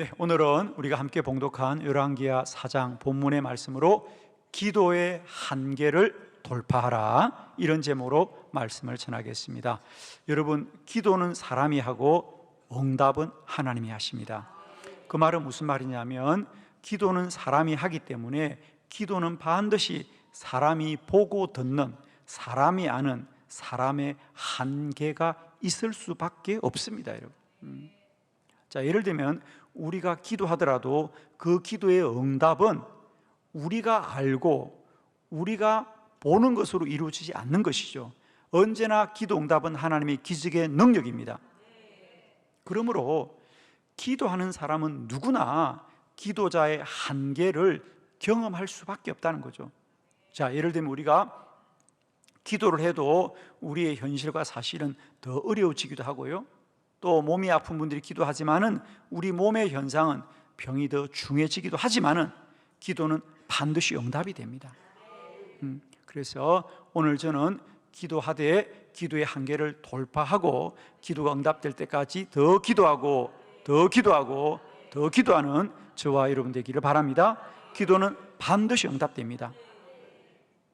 네, 오늘은 우리가 함께 봉독한 열왕기하 4장 본문의 말씀으로 기도의 한계를 돌파하라, 이런 제목으로 말씀을 전하겠습니다. 여러분, 기도는 사람이 하고 응답은 하나님이 하십니다. 그 말은 무슨 말이냐면, 기도는 사람이 하기 때문에 기도는 반드시 사람이 보고 듣는, 사람이 아는 사람의 한계가 있을 수밖에 없습니다, 여러분. 자, 예를 들면 우리가 기도하더라도 그 기도의 응답은 우리가 알고 우리가 보는 것으로 이루어지지 않는 것이죠. 언제나 기도 응답은 하나님의 기적의 능력입니다. 그러므로 기도하는 사람은 누구나 기도자의 한계를 경험할 수밖에 없다는 거죠. 자, 예를 들면 우리가 기도를 해도 우리의 현실과 사실은 더 어려워지기도 하고요, 또 몸이 아픈 분들이 기도하지만은 우리 몸의 현상은 병이 더 중해지기도 하지만은 기도는 반드시 응답이 됩니다. 그래서 오늘 저는 기도하되 기도의 한계를 돌파하고 기도가 응답될 때까지 더 기도하고 더 기도하고 더 기도하는 저와 여러분 되기를 바랍니다. 기도는 반드시 응답됩니다.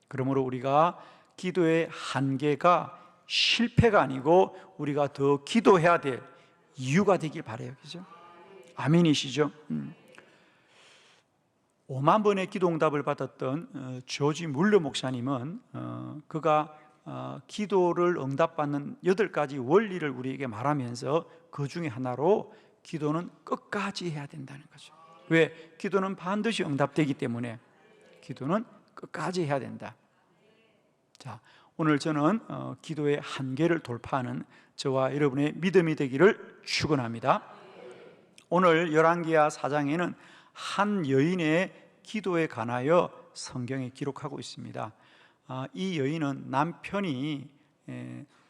그러므로 우리가 기도의 한계가 실패가 아니고 우리가 더 기도해야 될 이유가 되길 바라요. 그죠? 아멘이시죠? 5만 번의 기도 응답을 받았던 조지 물러 목사님은 그가 기도를 응답받는 8가지 원리를 우리에게 말하면서 그 중에 하나로 기도는 끝까지 해야 된다는 거죠. 왜? 기도는 반드시 응답되기 때문에 기도는 끝까지 해야 된다. 자, 오늘 저는 기도의 한계를 돌파하는 저와 여러분의 믿음이 되기를 축원합니다. 오늘 열왕기하 4장에는 한 여인의 기도에 관하여 성경에 기록하고 있습니다. 이 여인은 남편이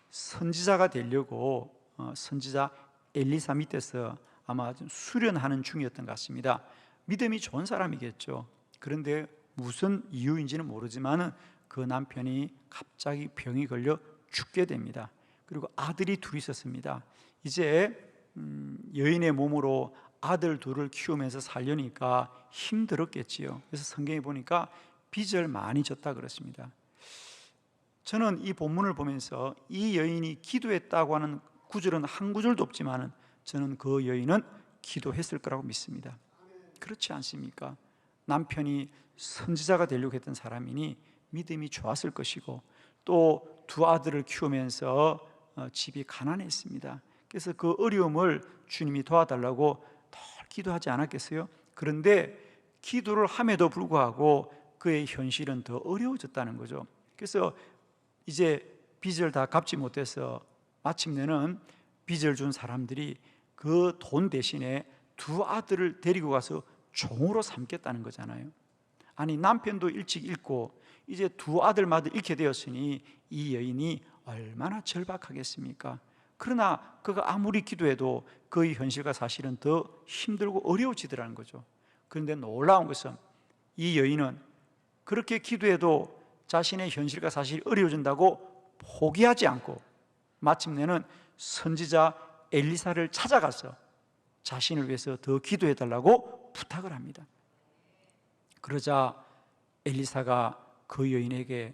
선지자가 되려고 선지자 엘리사 밑에서 아마 좀 수련하는 중이었던 것 같습니다. 믿음이 좋은 사람이겠죠. 그런데 무슨 이유인지는 모르지만 그 남편이 갑자기 병이 걸려 죽게 됩니다. 그리고 아들이 둘이 있었습니다. 이제 여인의 몸으로 아들 둘을 키우면서 살려니까 힘들었겠지요. 그래서 성경에 보니까 빚을 많이 졌다 그렇습니다. 저는 이 본문을 보면서 이 여인이 기도했다고 하는 구절은 한 구절도 없지만 저는 그 여인은 기도했을 거라고 믿습니다. 그렇지 않습니까? 남편이 선지자가 되려고 했던 사람이니 믿음이 좋았을 것이고, 또 두 아들을 키우면서 집이 가난했습니다. 그래서 그 어려움을 주님이 도와달라고 더 기도하지 않았겠어요? 그런데 기도를 함에도 불구하고 그의 현실은 더 어려워졌다는 거죠. 그래서 이제 빚을 다 갚지 못해서 마침내는 빚을 준 사람들이 그 돈 대신에 두 아들을 데리고 가서 종으로 삼겠다는 거잖아요. 아니, 남편도 일찍 잃고 이제 두 아들마다 잃게 되었으니 이 여인이 얼마나 절박하겠습니까? 그러나 그가 아무리 기도해도 그의 현실과 사실은 더 힘들고 어려워지더라는 거죠. 그런데 놀라운 것은 이 여인은 그렇게 기도해도 자신의 현실과 사실이 어려워진다고 포기하지 않고 마침내는 선지자 엘리사를 찾아가서 자신을 위해서 더 기도해달라고 부탁을 합니다. 그러자 엘리사가 그 여인에게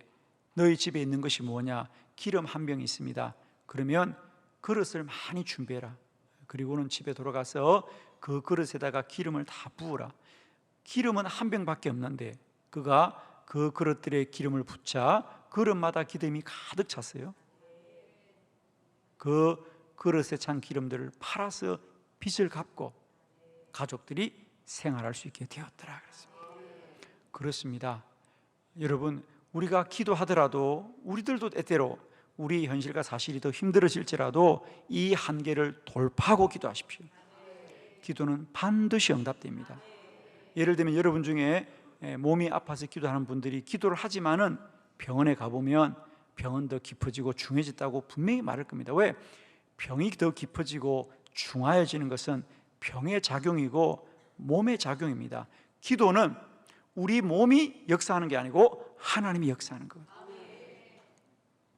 너희 집에 있는 것이 뭐냐? 기름 한 병이 있습니다. 그러면 그릇을 많이 준비해라. 그리고는 집에 돌아가서 그 그릇에다가 기름을 다 부으라. 기름은 한 병밖에 없는데 그가 그 그릇들에 기름을 붓자 그릇마다 기름이 가득 찼어요. 그 그릇에 찬 기름들을 팔아서 빚을 갚고 가족들이 생활할 수 있게 되었더라 그랬습니다. 그렇습니다. 여러분, 우리가 기도하더라도 우리들도 때때로 우리 현실과 사실이 더 힘들어질지라도 이 한계를 돌파하고 기도하십시오. 기도는 반드시 응답됩니다. 예를 들면 여러분 중에 몸이 아파서 기도하는 분들이 기도를 하지만은 병원에 가보면 병은 더 깊어지고 중해졌다고 분명히 말할 겁니다. 왜? 병이 더 깊어지고 중하여지는 것은 병의 작용이고 몸의 작용입니다. 기도는 우리 몸이 역사하는 게 아니고 하나님이 역사하는 것.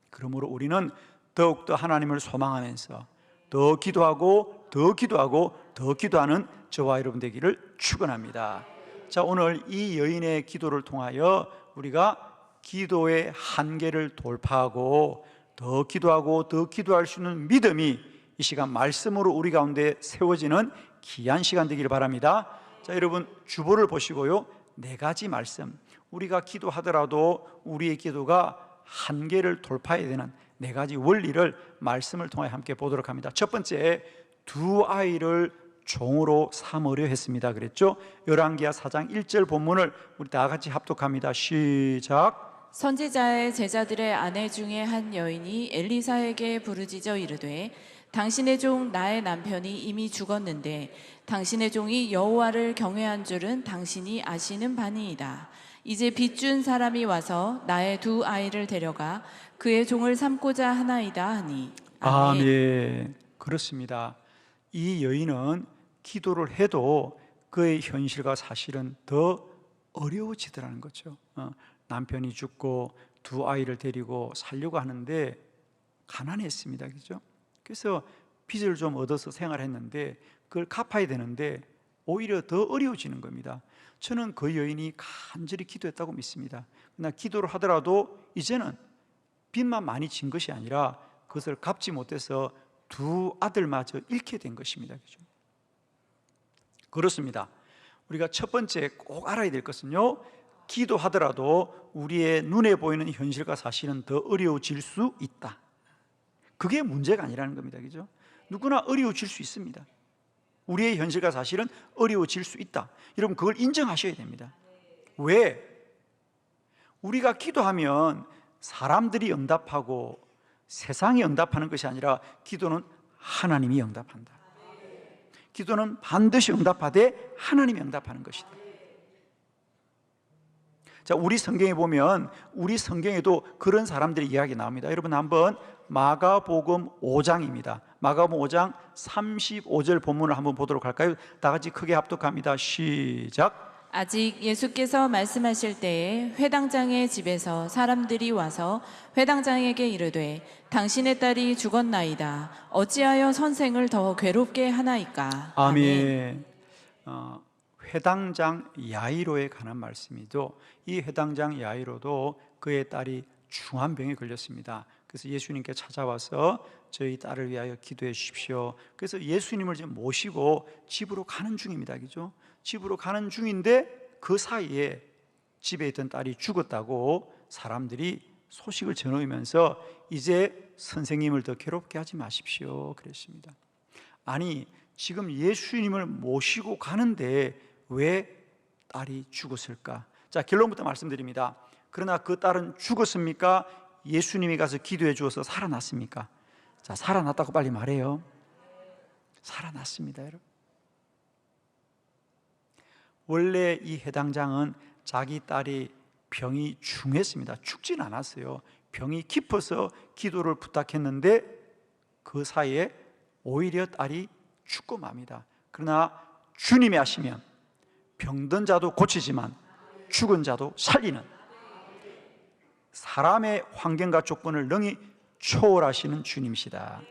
그러므로 우리는 더욱더 하나님을 소망하면서 더 기도하고 더 기도하고 더 기도하는 저와 여러분 되기를 축원합니다. 자, 오늘 이 여인의 기도를 통하여 우리가 기도의 한계를 돌파하고 더 기도하고 더 기도할 수 있는 믿음이 이 시간 말씀으로 우리 가운데 세워지는 귀한 시간 되기를 바랍니다. 자, 여러분 주보를 보시고요, 4가지 말씀, 우리가 기도하더라도 우리의 기도가 한계를 돌파해야 되는 4가지 원리를 말씀을 통해 함께 보도록 합니다. 첫 번째, 2아이를 종으로 삼으려 했습니다 그랬죠? 열왕기하 4장 1절 본문을 우리 다 같이 합독합니다. 시작. 선지자의 제자들의 아내 중에 한 여인이 엘리사에게 부르짖어 이르되 당신의 종 나의 남편이 이미 죽었는데 당신의 종이 여호와를 경외한 줄은 당신이 아시는 바니이다. 이제 빚준 사람이 와서 나의 2아이를 데려가 그의 종을 삼고자 하나이다 하니. 아멘. 아멘. 그렇습니다. 이 여인은 기도를 해도 그의 현실과 사실은 더 어려워지더라는 거죠. 남편이 죽고 2아이를 데리고 살려고 하는데 가난했습니다. 그죠? 그래서 빚을 좀 얻어서 생활했는데 그걸 갚아야 되는데 오히려 더 어려워지는 겁니다. 저는 그 여인이 간절히 기도했다고 믿습니다. 그러나 기도를 하더라도 이제는 빚만 많이 진 것이 아니라 그것을 갚지 못해서 2아들마저 잃게 된 것입니다. 그죠? 그렇습니다. 우리가 첫 번째 꼭 알아야 될 것은요, 기도하더라도 우리의 눈에 보이는 현실과 사실은 더 어려워질 수 있다. 그게 문제가 아니라는 겁니다. 그죠? 누구나 어려워질 수 있습니다. 우리의 현실과 사실은 어려워질 수 있다. 여러분 그걸 인정하셔야 됩니다. 왜? 우리가 기도하면 사람들이 응답하고 세상이 응답하는 것이 아니라 기도는 하나님이 응답한다. 기도는 반드시 응답하되 하나님이 응답하는 것이다. 자, 우리 성경에 보면 우리 성경에도 그런 사람들의 이야기 나옵니다. 여러분 한번 마가복음 5장입니다. 마가복음 5장 35절 본문을 한번 보도록 할까요? 다 같이 크게 합독합니다. 시작. 아직 예수께서 말씀하실 때에 회당장의 집에서 사람들이 와서 회당장에게 이르되 당신의 딸이 죽었나이다. 어찌하여 선생을 더 괴롭게 하나이까? 아멘. 회당장 야이로에 관한 말씀이죠. 이 회당장 야이로도 그의 딸이 중한 병에 걸렸습니다. 그래서 예수님께 찾아와서 저희 딸을 위하여 기도해 주십시오. 그래서 예수님을 지금 모시고 집으로 가는 중입니다. 그죠? 집으로 가는 중인데 그 사이에 집에 있던 딸이 죽었다고 사람들이 소식을 전하면서 이제 선생님을 더 괴롭게 하지 마십시오 그랬습니다. 아니, 지금 예수님을 모시고 가는데 왜 딸이 죽었을까? 자, 결론부터 말씀드립니다. 그러나 그 딸은 죽었습니까? 예수님이 가서 기도해 주어서 살아났습니까? 자, 살아났다고 빨리 말해요. 살아났습니다, 여러분. 원래 이 해당장은 자기 딸이 병이 중했습니다. 죽진 않았어요. 병이 깊어서 기도를 부탁했는데 그 사이에 오히려 딸이 죽고 맙니다. 그러나 주님이 하시면 병든 자도 고치지만 죽은 자도 살리는, 사람의 환경과 조건을 능히 초월하시는 주님이시다.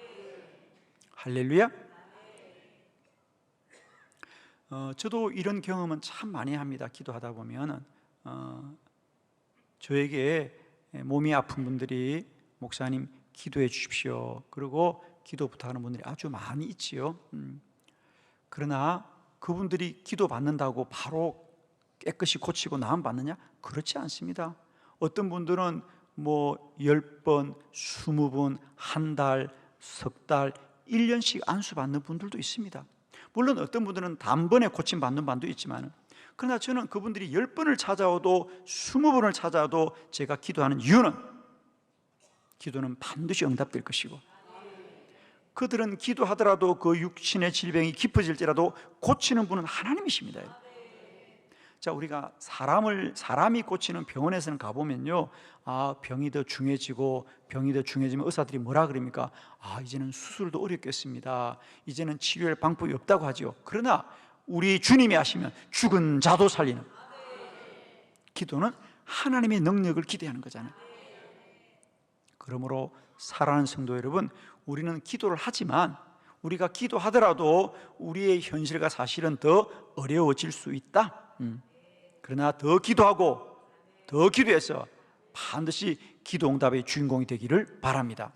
할렐루야. 저도 이런 경험은 참 많이 합니다. 기도하다 보면 저에게 몸이 아픈 분들이 목사님 기도해 주십시오, 그리고 기도 부탁하는 분들이 아주 많이 있지요. 그러나 그분들이 기도 받는다고 바로 깨끗이 고치고 나음 받느냐? 그렇지 않습니다. 어떤 분들은 뭐 10번, 20번, 한 달, 석 달, 1년씩 안수 받는 분들도 있습니다. 물론 어떤 분들은 단번에 고침 받는 분도 있지만, 그러나 저는 그분들이 10번을 찾아오도 20번을 찾아도 제가 기도하는 이유는 기도는 반드시 응답될 것이고, 그들은 기도하더라도 그 육신의 질병이 깊어질지라도 고치는 분은 하나님이십니다. 자, 우리가 사람이 고치는 병원에서는 가보면요, 병이 더 중해지고, 병이 더 중해지면 의사들이 뭐라 그럽니까? 이제는 수술도 어렵겠습니다. 이제는 치료할 방법이 없다고 하죠. 그러나 우리 주님이 하시면 죽은 자도 살리는, 기도는 하나님의 능력을 기대하는 거잖아요. 그러므로 사랑하는 성도 여러분, 우리는 기도를 하지만 우리가 기도하더라도 우리의 현실과 사실은 더 어려워질 수 있다. 그러나 더 기도하고 더 기도해서 반드시 기도 응답의 주인공이 되기를 바랍니다.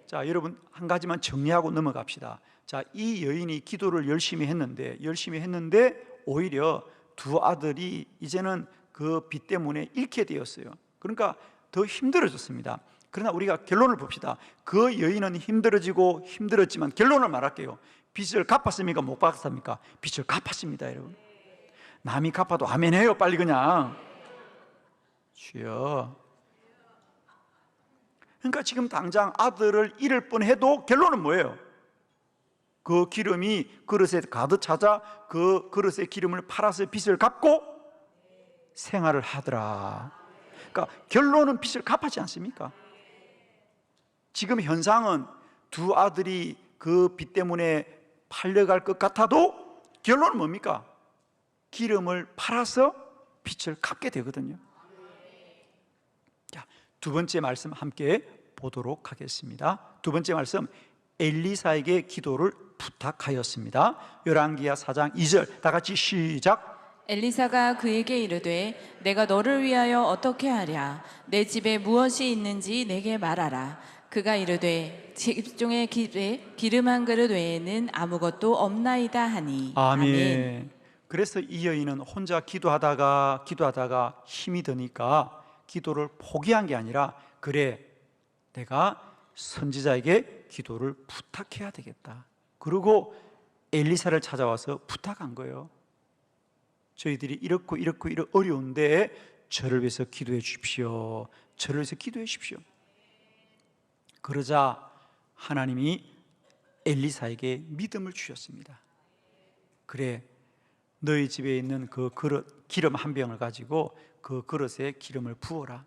자, 여러분 한 가지만 정리하고 넘어갑시다. 자, 이 여인이 기도를 열심히 했는데 오히려 두 아들이 이제는 그 빚 때문에 잃게 되었어요. 그러니까 더 힘들어졌습니다. 그러나 우리가 결론을 봅시다. 그 여인은 힘들었지만 결론을 말할게요. 빚을 갚았습니까? 못 갚았습니까? 빚을 갚았습니다, 여러분. 남이 갚아도 아멘 해요, 빨리 그냥. 주여. 그러니까 지금 당장 아들을 잃을 뻔해도 결론은 뭐예요? 그 기름이 그릇에 가득 차자 그 그릇의 기름을 팔아서 빚을 갚고 생활을 하더라. 그러니까 결론은 빚을 갚았지 않습니까? 지금 현상은 두 아들이 그 빚 때문에 팔려갈 것 같아도 결론은 뭡니까? 기름을 팔아서 빚을 갚게 되거든요. 자, 두 번째 말씀 함께 보도록 하겠습니다. 두 번째 말씀, 엘리사에게 기도를 부탁하였습니다. 열왕기하 4장 2절 다 같이 시작. 엘리사가 그에게 이르되 내가 너를 위하여 어떻게 하랴? 내 집에 무엇이 있는지 내게 말하라. 그가 이르되 집중의 집에 기름 한 그릇 외에는 아무것도 없나이다 하니. 아멘. 그래서 이 여인은 혼자 기도하다가 힘이 드니까 기도를 포기한 게 아니라, 그래, 내가 선지자에게 기도를 부탁해야 되겠다. 그리고 엘리사를 찾아와서 부탁한 거예요. 저희들이 이렇고 어려운데 저를 위해서 기도해 주십시오. 저를 위해서 기도해 주십시오. 그러자 하나님이 엘리사에게 믿음을 주셨습니다. 그래, 너희 집에 있는 그 그릇, 기름 한 병을 가지고 그 그릇에 기름을 부어라.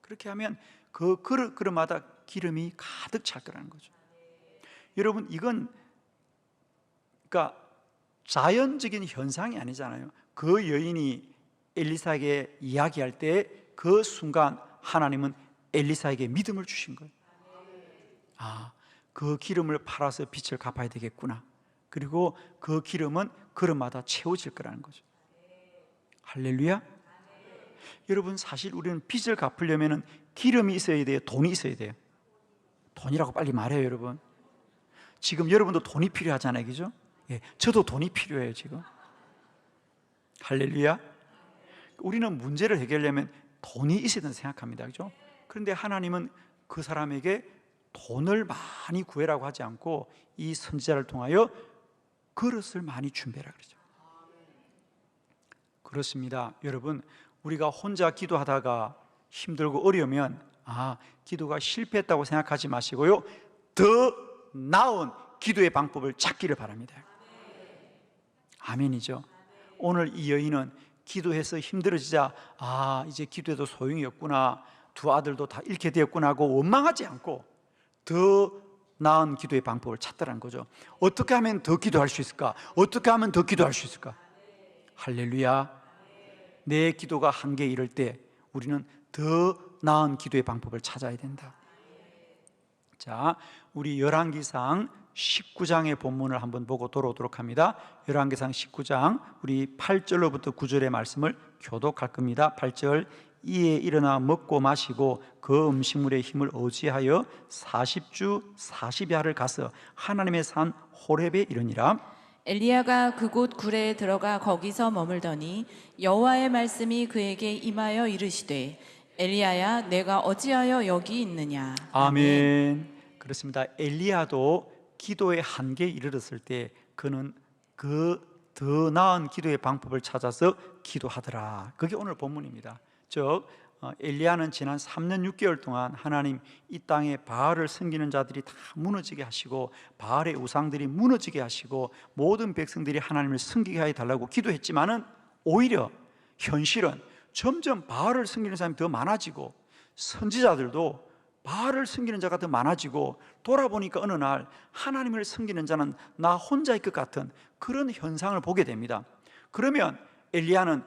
그렇게 하면 그 그릇마다 기름이 가득 찰 거라는 거죠. 여러분, 이건 그러니까 자연적인 현상이 아니잖아요. 그 여인이 엘리사에게 이야기할 때 그 순간 하나님은 엘리사에게 믿음을 주신 거예요. 아, 그 기름을 팔아서 빚을 갚아야 되겠구나. 그리고 그 기름은 그릇마다 채워질 거라는 거죠. 할렐루야. 여러분, 사실 우리는 빚을 갚으려면 기름이 있어야 돼요? 돈이 있어야 돼요? 돈이라고 빨리 말해요, 여러분. 지금 여러분도 돈이 필요하잖아요, 그죠? 예, 저도 돈이 필요해요, 지금. 할렐루야. 우리는 문제를 해결하려면 돈이 있어야 된다고 생각합니다, 그죠? 그런데 하나님은 그 사람에게 돈을 많이 구해라고 하지 않고 이 선지자를 통하여 그릇을 많이 준비하라 그러죠. 그렇습니다. 여러분, 우리가 혼자 기도하다가 힘들고 어려우면 기도가 실패했다고 생각하지 마시고요, 더 나은 기도의 방법을 찾기를 바랍니다. 아멘이죠. 오늘 이 여인은 기도해서 힘들어지자 이제 기도해도 소용이 없구나, 두 아들도 다 잃게 되었구나 하고 원망하지 않고 더 나은 기도의 방법을 찾더라는 거죠. 어떻게 하면 더 기도할 수 있을까? 어떻게 하면 더 기도할 수 있을까? 할렐루야. 내 기도가 한계에 이를 때 우리는 더 나은 기도의 방법을 찾아야 된다. 자, 우리 열왕기상 19장의 본문을 한번 보고 돌아오도록 합니다. 열왕기상 19장 우리 8절로부터 9절의 말씀을 교독할 겁니다. 8절, 이에 일어나 먹고 마시고 그 음식물의 힘을 의지하여 40주 40야를 가서 하나님의 산 호렙에 이르니라. 엘리야가 그곳 굴에 들어가 거기서 머물더니 여호와의 말씀이 그에게 임하여 이르시되 엘리야야, 내가 어찌하여 여기 있느냐. 아멘. 그렇습니다. 엘리야도 기도의 한계에 이르렀을 때 그는 그 더 나은 기도의 방법을 찾아서 기도하더라. 그게 오늘 본문입니다. 즉 엘리야는 지난 3년 6개월 동안 하나님, 이 땅에 바알을 섬기는 자들이 다 무너지게 하시고 바알의 우상들이 무너지게 하시고 모든 백성들이 하나님을 섬기게 하여 달라고 기도했지만은 오히려 현실은 점점 바알을 섬기는 사람이 더 많아지고 선지자들도 바알을 섬기는 자가 더 많아지고 돌아보니까 어느 날 하나님을 섬기는 자는 나 혼자일 것 같은 그런 현상을 보게 됩니다. 그러면 엘리야는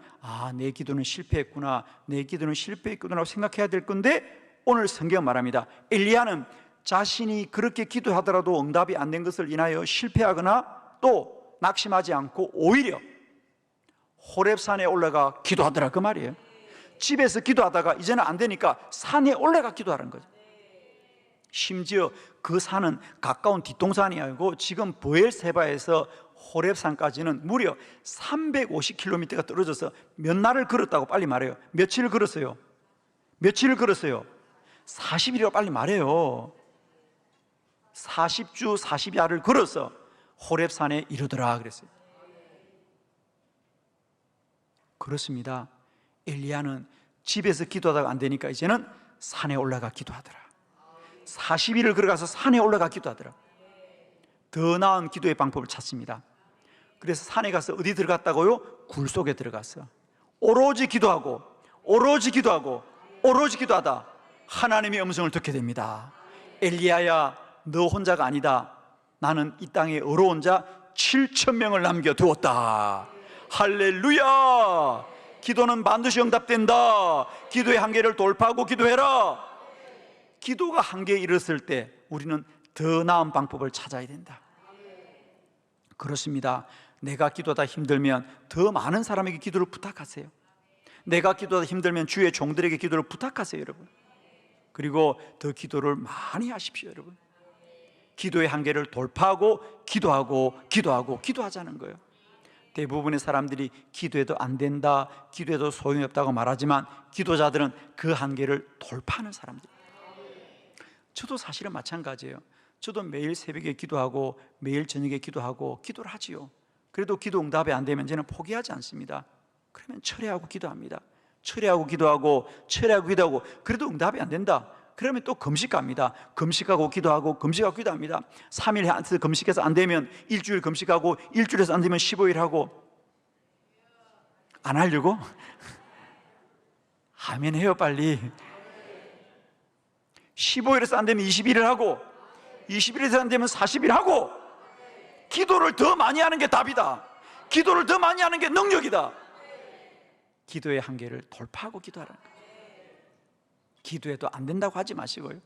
내 기도는 실패했구나, 내 기도는 실패했구나라고 생각해야 될 건데 오늘 성경 말합니다. 엘리야는 자신이 그렇게 기도하더라도 응답이 안 된 것을 인하여 실패하거나 또 낙심하지 않고 오히려 호렙산에 올라가 기도하더라, 그 말이에요. 집에서 기도하다가 이제는 안 되니까 산에 올라가 기도하는 거죠. 심지어 그 산은 가까운 뒷동산이 아니고 지금 브엘세바에서 호렙산까지는 무려 350km가 떨어져서 몇 날을 걸었다고 빨리 말해요. 며칠을 걸었어요? 며칠을 걸었어요? 40일이라고 빨리 말해요. 40주 40야를 걸어서 호렙산에 이르더라 그랬어요. 그렇습니다. 엘리야는 집에서 기도하다가 안 되니까 이제는 산에 올라가 기도하더라. 40일을 걸어가서 산에 올라가 기도하더라. 더 나은 기도의 방법을 찾습니다. 그래서 산에 가서 어디 들어갔다고요? 굴 속에 들어갔어. 오로지 기도하고 오로지 기도하고 오로지 기도하다 하나님의 음성을 듣게 됩니다. 엘리야야, 너 혼자가 아니다. 나는 이 땅에 어려운 자 7,000명을 남겨두었다. 할렐루야. 기도는 반드시 응답된다. 기도의 한계를 돌파하고 기도해라. 기도가 한계에 이르렀을 때 우리는 더 나은 방법을 찾아야 된다. 그렇습니다. 내가 기도하다 힘들면 더 많은 사람에게 기도를 부탁하세요. 내가 기도하다 힘들면 주의 종들에게 기도를 부탁하세요, 여러분. 그리고 더 기도를 많이 하십시오, 여러분. 기도의 한계를 돌파하고 기도하고 기도하자는 거예요. 대부분의 사람들이 기도해도 안 된다, 기도해도 소용이 없다고 말하지만 기도자들은 그 한계를 돌파하는 사람들입니다. 저도 사실은 마찬가지예요. 저도 매일 새벽에 기도하고 매일 저녁에 기도하고 기도를 하지요. 그래도 기도 응답이 안 되면 저는 포기하지 않습니다. 그러면 철회하고 기도합니다. 철회하고 기도하고 철회하고 기도하고 그래도 응답이 안 된다. 그러면 또 금식 갑니다. 금식하고 기도하고 금식하고 기도합니다. 3일 금식해서 안 되면 일주일 금식하고 일주일에서 안 되면 15일 하고. 안 하려고? 아멘 해요, 빨리. 15일에서 안 되면 21일 하고 21일에서 안 되면 40일 하고. 기도를 더 많이 하는 게 답이다. 기도를 더 많이 하는 게 능력이다. 기도의 한계를 돌파하고 기도하라는 거예요. 기도해도 안 된다고 하지 마시고요.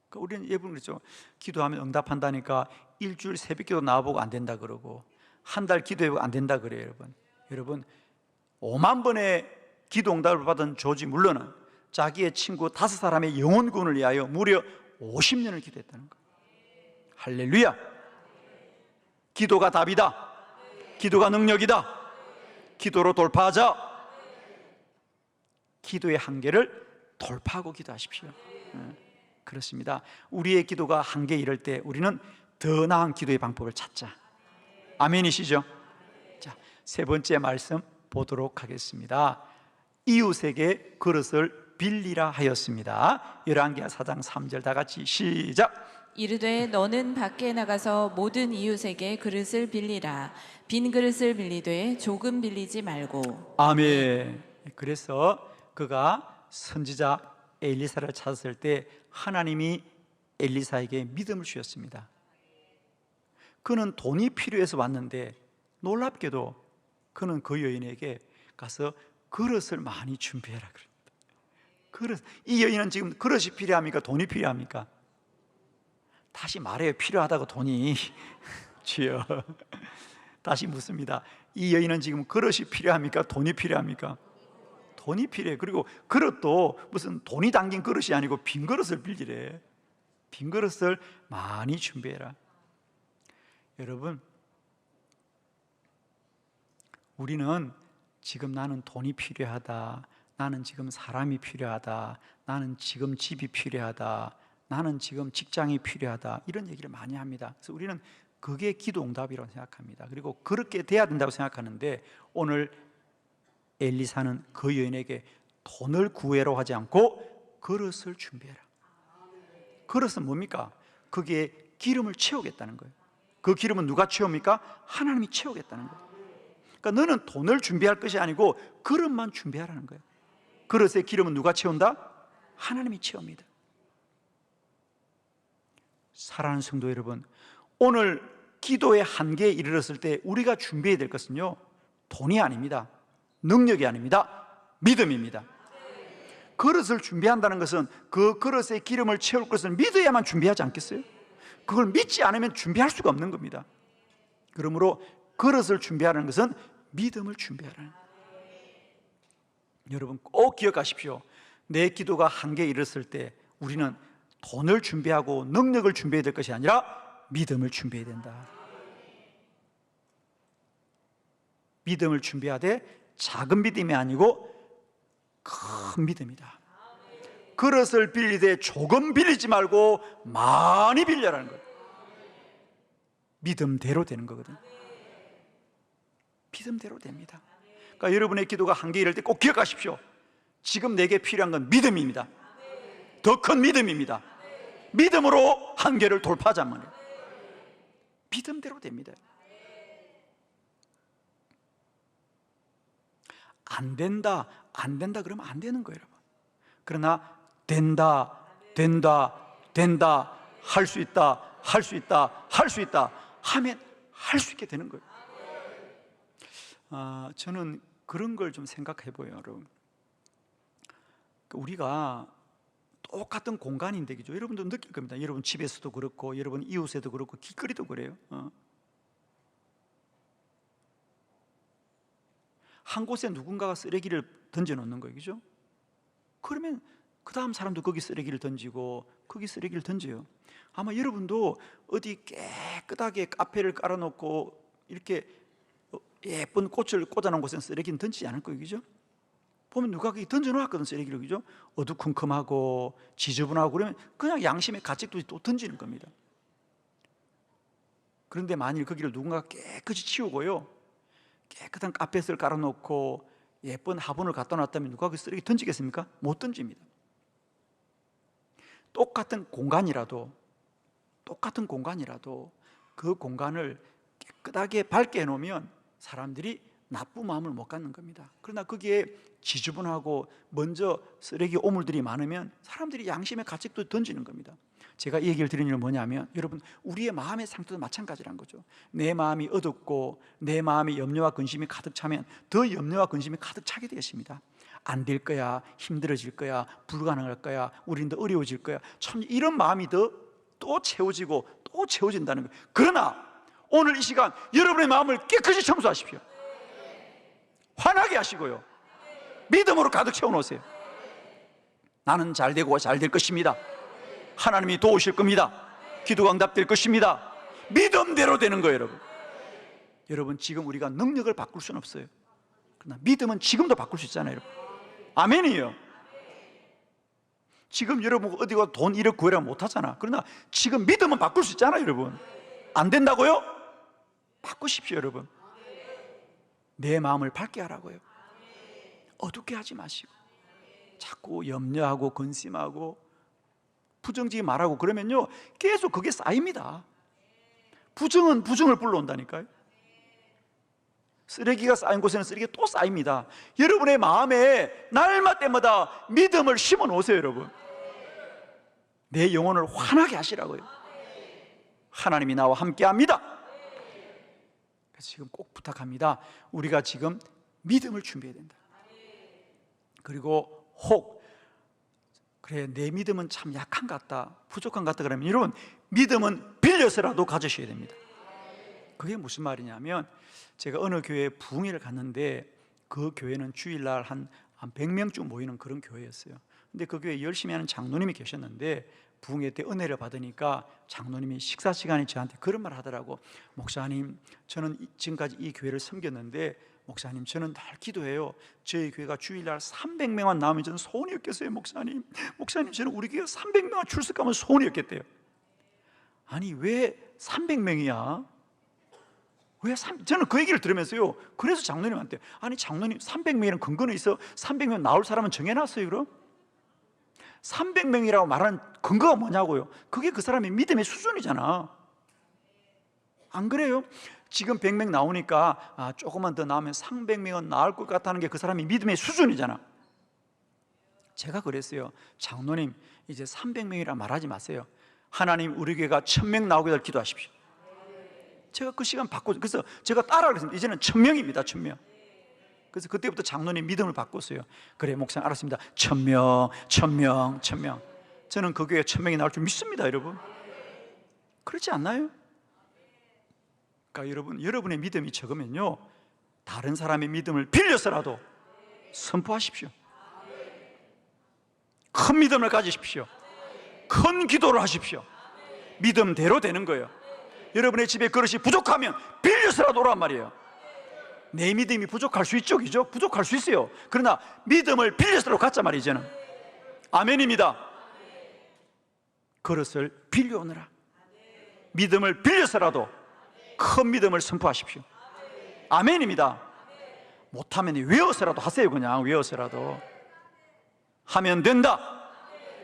그러니까 우리는 예분 그렇죠. 기도하면 응답한다니까 일주일 새벽기도 나와보고 안 된다 그러고 한 달 기도해보고 안 된다 그래요, 여러분. 5만 번의 기도 응답을 받은 조지 물러는 자기의 친구 5사람의 영혼 구원을 위하여 무려 50년을 기도했다는 거예요. 할렐루야. 기도가 답이다. 기도가 능력이다. 기도로 돌파하자. 기도의 한계를 돌파하고 기도하십시오. 그렇습니다. 우리의 기도가 한계에 이를 때 우리는 더 나은 기도의 방법을 찾자. 아멘이시죠? 자, 세 번째 말씀 보도록 하겠습니다. 이웃에게 그릇을 빌리라 하였습니다. 열왕기하 4장 3절 다 같이 시작. 이르되 너는 밖에 나가서 모든 이웃에게 그릇을 빌리라. 빈 그릇을 빌리되 조금 빌리지 말고. 아멘. 그래서 그가 선지자 엘리사를 찾았을 때 하나님이 엘리사에게 믿음을 주셨습니다. 그는 돈이 필요해서 왔는데 놀랍게도 그는 그 여인에게 가서 그릇을 많이 준비해라 그럽니다. 그릇. 이 여인은 지금 그릇이 필요합니까? 돈이 필요합니까? 다시 말해요. 필요하다고 돈이. 주여. 다시 묻습니다. 이 여인은 지금 그릇이 필요합니까? 돈이 필요합니까? 돈이 필요해. 그리고 그릇도 무슨 돈이 담긴 그릇이 아니고 빈 그릇을 빌리래. 빈 그릇을 많이 준비해라. 여러분, 우리는 지금 나는 돈이 필요하다, 나는 지금 사람이 필요하다, 나는 지금 집이 필요하다, 나는 지금 직장이 필요하다, 이런 얘기를 많이 합니다. 그래서 우리는 그게 기도 응답이라고 생각합니다. 그리고 그렇게 돼야 된다고 생각하는데 오늘 엘리사는 그 여인에게 돈을 구해라 하지 않고 그릇을 준비해라. 그릇은 뭡니까? 그게 기름을 채우겠다는 거예요. 그 기름은 누가 채웁니까? 하나님이 채우겠다는 거예요. 그러니까 너는 돈을 준비할 것이 아니고 그릇만 준비하라는 거예요. 그릇의 기름은 누가 채운다? 하나님이 채웁니다. 사랑하는 성도 여러분, 오늘 기도의 한계에 이르렀을 때 우리가 준비해야 될 것은요, 돈이 아닙니다. 능력이 아닙니다. 믿음입니다. 그릇을 준비한다는 것은 그 그릇에 기름을 채울 것을 믿어야만 준비하지 않겠어요? 그걸 믿지 않으면 준비할 수가 없는 겁니다. 그러므로 그릇을 준비하는 것은 믿음을 준비하라는 거예요. 여러분 꼭 기억하십시오. 내 기도가 한계에 이르렀을 때 우리는 돈을 준비하고 능력을 준비해야 될 것이 아니라 믿음을 준비해야 된다. 믿음을 준비하되 작은 믿음이 아니고 큰 믿음이다. 그릇을 빌리되 조금 빌리지 말고 많이 빌려라는 거예요. 믿음대로 되는 거거든. 믿음대로 됩니다. 그러니까 여러분의 기도가 한계에 이를 때 꼭 기억하십시오. 지금 내게 필요한 건 믿음입니다. 더 큰 믿음입니다. 믿음으로 한계를 돌파하자면 믿음대로 됩니다. 안 된다 그러면 안 되는 거예요, 여러분. 그러나 된다 할 수 있다 하면 할 수 있게 되는 거예요. 저는 그런 걸 좀 생각해 보여요, 여러분. 우리가 똑같은 공간인데, 그죠? 여러분도 느낄 겁니다. 여러분 집에서도 그렇고, 여러분 이웃에도 그렇고, 길거리도 그래요. 한 곳에 누군가가 쓰레기를 던져놓는 거예요, 그죠? 그러면 그 다음 사람도 거기 쓰레기를 던지고 거기 쓰레기를 던져요. 아마 여러분도 어디 깨끗하게 카페를 깔아놓고 이렇게 예쁜 꽃을 꽂아놓은 곳에는 쓰레기는 던지지 않을 거예요, 그죠? 보면 누가 거기 던져놓았거든, 쓰레기를, 그죠? 어두컴컴하고 지저분하고 그러면 그냥 양심의 가책도 또 던지는 겁니다. 그런데 만일 거기를 누군가 깨끗이 치우고요, 깨끗한 카펫을 깔아놓고 예쁜 화분을 갖다 놨다면 누가 그 쓰레기 던지겠습니까? 못 던집니다. 똑같은 공간이라도 그 공간을 깨끗하게 밝게 해놓으면 사람들이 나쁜 마음을 못 갖는 겁니다. 그러나 거기에 지저분하고 먼저 쓰레기 오물들이 많으면 사람들이 양심의 가책도 던지는 겁니다. 제가 이 얘기를 드리는 건 뭐냐면, 여러분 우리의 마음의 상태도 마찬가지란 거죠. 내 마음이 어둡고 내 마음에 염려와 근심이 가득 차면 더 염려와 근심이 가득 차게 되었습니다. 안 될 거야, 힘들어질 거야, 불가능할 거야, 우린 더 어려워질 거야, 참 이런 마음이 또 채워지고 또 채워진다는 거예요. 그러나 오늘 이 시간 여러분의 마음을 깨끗이 청소하십시오. 환하게 하시고요, 믿음으로 가득 채워놓으세요. 나는 잘 되고 잘 될 것입니다. 하나님이 도우실 겁니다. 기도가 응답될 것입니다. 믿음대로 되는 거예요, 여러분. 여러분 지금 우리가 능력을 바꿀 수는 없어요. 그러나 믿음은 지금도 바꿀 수 있잖아요, 여러분. 아멘이에요. 지금 여러분 어디 가서 돈 1억 구해라 못하잖아. 그러나 지금 믿음은 바꿀 수 있잖아요, 여러분. 안 된다고요? 바꾸십시오, 여러분. 내 마음을 밝게 하라고요. 어둡게 하지 마시고 자꾸 염려하고 근심하고 부정지 말하고 그러면요 계속 그게 쌓입니다. 부정은 부정을 불러온다니까요. 쓰레기가 쌓인 곳에는 쓰레기가 또 쌓입니다. 여러분의 마음에 날마다 믿음을 심어 놓으세요, 여러분. 내 영혼을 환하게 하시라고요. 하나님이 나와 함께 합니다. 그래서 지금 꼭 부탁합니다. 우리가 지금 믿음을 준비해야 된다. 그리고 혹 그래 내 믿음은 참 약한 것 같다, 부족한 것 같다 그러면 여러분 믿음은 빌려서라도 가지셔야 됩니다. 그게 무슨 말이냐면, 제가 어느 교회에 부흥회를 갔는데 그 교회는 주일날 한 100명쯤 모이는 그런 교회였어요. 근데 그 교회에 열심히 하는 장로님이 계셨는데 부흥회 때 은혜를 받으니까 장로님이 식사 시간에 저한테 그런 말 하더라고. 목사님, 저는 지금까지 이 교회를 섬겼는데 목사님, 저는 늘 기도해요. 저희 교회가 주일날 300명만 나오면 저는 소원이 없겠어요. 목사님, 저는 우리 교회가 300명만 출석하면 소원이 없겠대요. 아니 왜 300명이야? 저는 그 얘기를 들으면서요, 그래서 장로님한테, 아니 장로님 300명이라는 근거는 있어? 300명 나올 사람은 정해놨어요 그럼? 300명이라고 말하는 근거가 뭐냐고요? 그게 그 사람의 믿음의 수준이잖아. 안 그래요? 지금 100명 나오니까 조금만 더 나오면 300명은 나올 것 같다는 게 그 사람의 믿음의 수준이잖아. 제가 그랬어요. 장로님, 이제 300명이라 말하지 마세요. 하나님 우리 교회가 1000명 나오게 될 기도하십시오. 제가 그 시간 바꿔, 그래서 제가 따라 그랬습니다. 이제는 1000명입니다. 1000명. 그래서 그때부터 장로님 믿음을 바꿨어요. 그래 목사님 알았습니다. 1000명, 1000명, 1000명. 저는 그 교회에 1000명이 나올 줄 믿습니다, 여러분. 그렇지 않나요? 그러니까 여러분의 믿음이 적으면요, 다른 사람의 믿음을 빌려서라도 선포하십시오. 큰 믿음을 가지십시오. 큰 기도를 하십시오. 믿음대로 되는 거예요. 여러분의 집에 그릇이 부족하면 빌려서라도 오란 말이에요. 내 믿음이 부족할 수 있죠, 그죠? 부족할 수 있어요. 그러나 믿음을 빌려서라도 갖자 말이에요, 저는. 아멘입니다. 그릇을 빌려오느라 믿음을 빌려서라도 큰 믿음을 선포하십시오. 아멘입니다. 못하면 외워서라도 하세요. 그냥 외워서라도 하면 된다.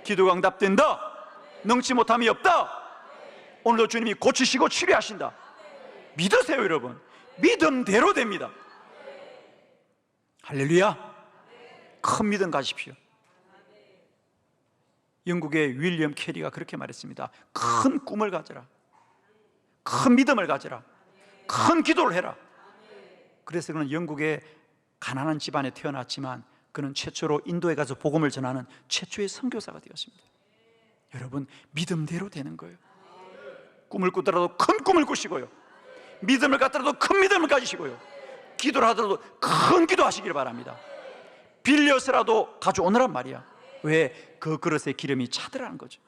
기도가 응답된다. 능치 못함이 없다. 오늘도 주님이 고치시고 치료하신다. 믿으세요, 여러분. 믿음대로 됩니다. 할렐루야. 큰 믿음 가십시오. 영국의 윌리엄 캐리가 그렇게 말했습니다. 큰 꿈을 가져라. 큰 믿음을 가져라. 큰 기도를 해라. 그래서 그는 영국의 가난한 집안에 태어났지만 그는 최초로 인도에 가서 복음을 전하는 최초의 선교사가 되었습니다. 여러분, 믿음대로 되는 거예요. 꿈을 꾸더라도 큰 꿈을 꾸시고요, 믿음을 갖더라도 큰 믿음을 가지시고요, 기도를 하더라도 큰 기도하시길 바랍니다. 빌려서라도 가져오느란 말이야. 왜? 그 그릇에 기름이 차더라는 거죠.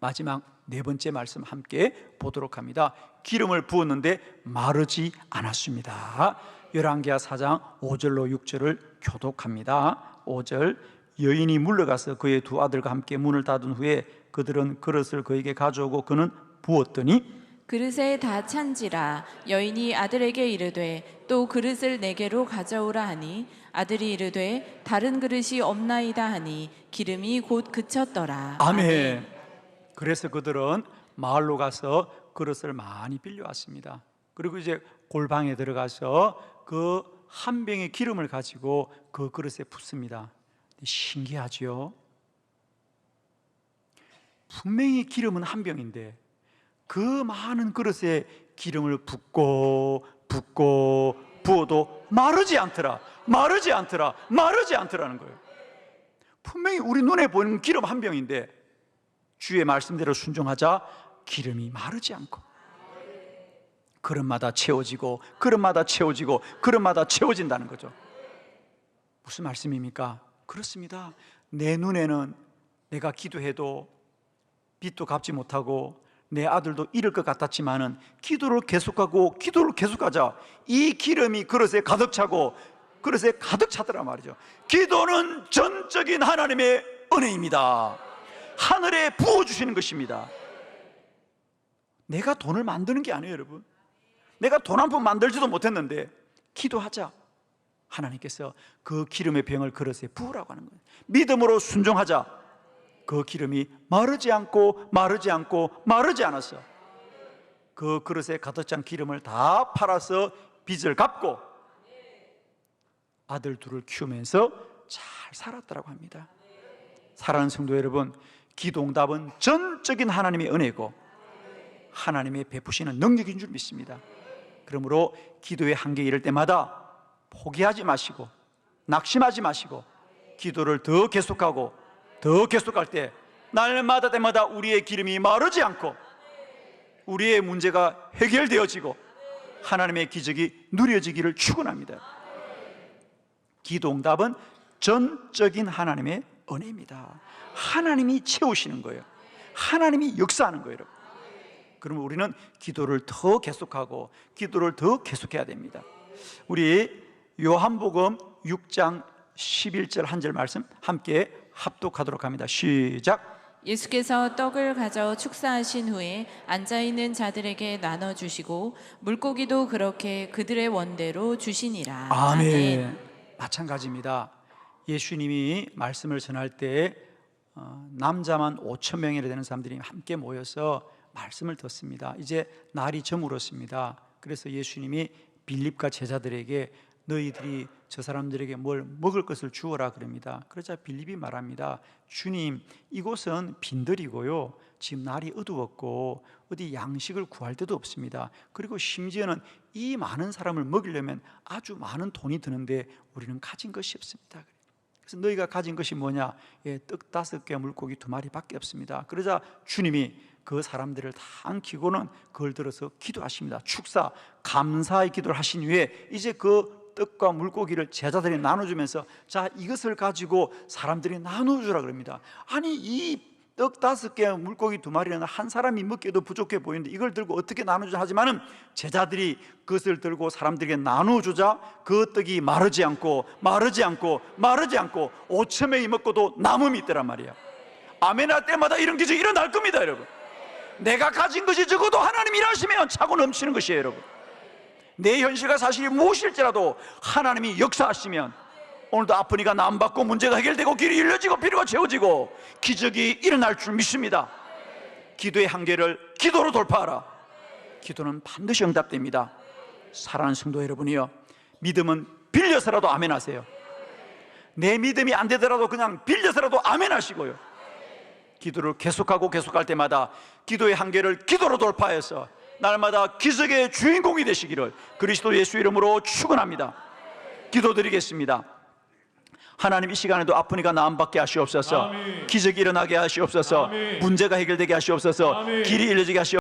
마지막 네 번째 말씀 함께 보도록 합니다. 기름을 부었는데 마르지 않았습니다. 열왕기하 4장 5절로 6절을 교독합니다. 5절, 여인이 물러가서 그의 두 아들과 함께 문을 닫은 후에 그들은 그릇을 그에게 가져오고 그는 부었더니 그릇에 다 찬지라. 여인이 아들에게 이르되 또 그릇을 내게로 가져오라 하니 아들이 이르되 다른 그릇이 없나이다 하니 기름이 곧 그쳤더라. 아멘. 그래서 그들은 마을로 가서 그릇을 많이 빌려왔습니다. 그리고 이제 골방에 들어가서 그 한 병의 기름을 가지고 그 그릇에 붓습니다. 신기하죠? 분명히 기름은 한 병인데 그 많은 그릇에 기름을 붓고 부어도 마르지 않더라. 마르지 않더라. 마르지 않더라는 거예요. 분명히 우리 눈에 보이는 기름 한 병인데 주의 말씀대로 순종하자 기름이 마르지 않고 그릇마다 채워지고 그릇마다 채워지고 그릇마다 채워진다는 거죠. 무슨 말씀입니까? 그렇습니다. 내 눈에는 내가 기도해도 빚도 갚지 못하고 내 아들도 잃을 것 같았지만은 기도를 계속하고 기도를 계속하자 이 기름이 그릇에 가득 차고 그릇에 가득 차더란 말이죠. 기도는 전적인 하나님의 은혜입니다. 하늘에 부어주시는 것입니다. 내가 돈을 만드는 게 아니에요, 여러분. 내가 돈 한 푼 만들지도 못했는데 기도하자. 하나님께서 그 기름의 병을 그릇에 부으라고 하는 거예요. 믿음으로 순종하자. 그 기름이 마르지 않고 마르지 않고 마르지 않았어. 그 그릇에 가득 찬 기름을 다 팔아서 빚을 갚고 아들 둘을 키우면서 잘 살았다고 합니다. 사랑하는 성도 여러분, 기도응답은 전적인 하나님의 은혜고 하나님의 베푸시는 능력인 줄 믿습니다. 그러므로 기도의 한계에 이를 때마다 포기하지 마시고 낙심하지 마시고 기도를 더 계속하고 더 계속할 때 날마다 때마다 우리의 기름이 마르지 않고 우리의 문제가 해결되어지고 하나님의 기적이 누려지기를 축원합니다. 기도응답은 전적인 하나님의 은혜입니다. 하나님이 채우시는 거예요. 하나님이 역사하는 거예요. 그러면 우리는 기도를 더 계속하고 기도를 더 계속해야 됩니다. 우리 요한복음 6장 11절 한 절 말씀 함께 합독하도록 합니다. 시작. 예수께서 떡을 가져 축사하신 후에 앉아있는 자들에게 나눠주시고 물고기도 그렇게 그들의 원대로 주시니라. 아멘. 마찬가지입니다. 예수님이 말씀을 전할 때 남자만 5,000명이나 되는 사람들이 함께 모여서 말씀을 듣습니다. 이제 날이 저물었습니다. 그래서 예수님이 빌립과 제자들에게 너희들이 저 사람들에게 뭘 먹을 것을 주어라 그럽니다. 그러자 빌립이 말합니다. 주님, 이곳은 빈들이고요, 지금 날이 어두웠고 어디 양식을 구할 데도 없습니다. 그리고 심지어는 이 많은 사람을 먹이려면 아주 많은 돈이 드는데 우리는 가진 것이 없습니다. 그래서 너희가 가진 것이 뭐냐? 떡 5개, 물고기 2마리밖에 없습니다. 그러자 주님이 그 사람들을 다 안기고는 그걸 들어서 기도하십니다. 축사, 감사의 기도를 하신 후에 이제 그 떡과 물고기를 제자들이 나눠주면서 자, 이것을 가지고 사람들이 나눠주라 그럽니다. 아니, 이 떡 5개, 물고기 2마리는 한 사람이 먹기에도 부족해 보이는데 이걸 들고 어떻게 나누자 하지만은 제자들이 그것을 들고 사람들에게 나눠주자 그 떡이 마르지 않고 5,000명이 먹고도 남음이 있더란 말이야. 아멘 할 때마다 이런 기적이 일어날 겁니다, 여러분. 내가 가진 것이 적어도 하나님 일하시면 차고 넘치는 것이에요, 여러분. 내 현실과 사실이 무엇일지라도 하나님이 역사하시면 오늘도 아프니까 나음받고 문제가 해결되고 길이 열려지고 필요가 채워지고 기적이 일어날 줄 믿습니다. 기도의 한계를 기도로 돌파하라. 기도는 반드시 응답됩니다. 사랑하는 성도 여러분이요, 믿음은 빌려서라도 아멘 하세요. 내 믿음이 안 되더라도 그냥 빌려서라도 아멘 하시고요, 기도를 계속하고 계속할 때마다 기도의 한계를 기도로 돌파해서 날마다 기적의 주인공이 되시기를 그리스도 예수 이름으로 축원합니다. 기도드리겠습니다. 하나님, 이 시간에도 아프니까 나음받게 하시옵소서. 아멘. 기적이 일어나게 하시옵소서. 아멘. 문제가 해결되게 하시옵소서. 아멘. 길이 열려지게 하시옵소서.